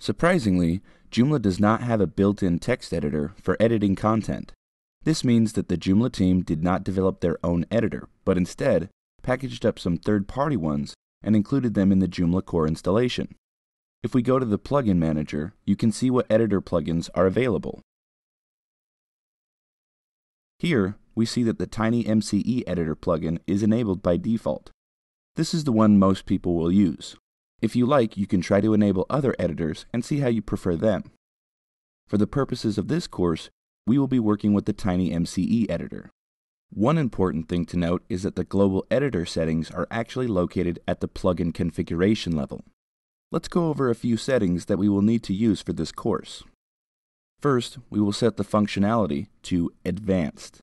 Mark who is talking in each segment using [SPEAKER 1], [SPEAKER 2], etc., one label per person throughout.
[SPEAKER 1] Surprisingly, Joomla does not have a built-in text editor for editing content. This means that the Joomla team did not develop their own editor, but instead packaged up some third-party ones and included them in the Joomla core installation. If we go to the plugin manager, you can see what editor plugins are available. Here, we see that the TinyMCE editor plugin is enabled by default. This is the one most people will use. If you like, you can try to enable other editors and see how you prefer them. For the purposes of this course, we will be working with the TinyMCE editor. One important thing to note is that the global editor settings are actually located at the plugin configuration level. Let's go over a few settings that we will need to use for this course. First, we will set the functionality to Advanced.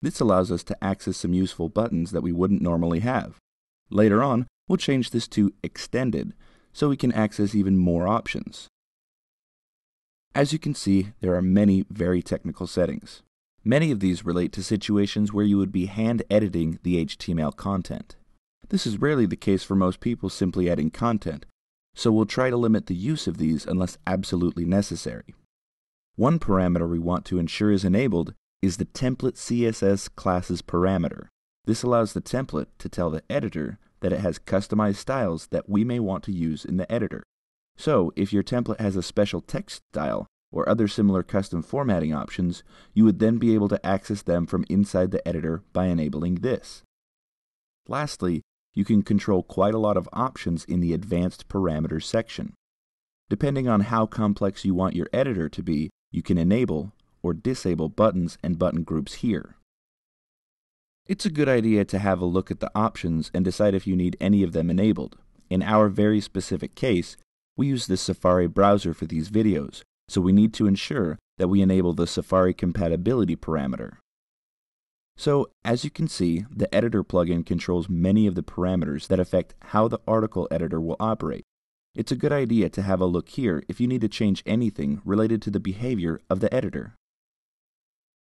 [SPEAKER 1] This allows us to access some useful buttons that we wouldn't normally have. Later on, we'll change this to Extended, so we can access even more options. As you can see, there are many very technical settings. Many of these relate to situations where you would be hand editing the HTML content. This is rarely the case for most people simply adding content, so we'll try to limit the use of these unless absolutely necessary. One parameter we want to ensure is enabled is the template CSS classes parameter. This allows the template to tell the editor that it has customized styles that we may want to use in the editor. So, if your template has a special text style or other similar custom formatting options, you would then be able to access them from inside the editor by enabling this. Lastly, you can control quite a lot of options in the Advanced Parameters section. Depending on how complex you want your editor to be, you can enable or disable buttons and button groups here. It's a good idea to have a look at the options and decide if you need any of them enabled. In our very specific case, we use the Safari browser for these videos, so we need to ensure that we enable the Safari compatibility parameter. So, as you can see, the editor plugin controls many of the parameters that affect how the article editor will operate. It's a good idea to have a look here if you need to change anything related to the behavior of the editor.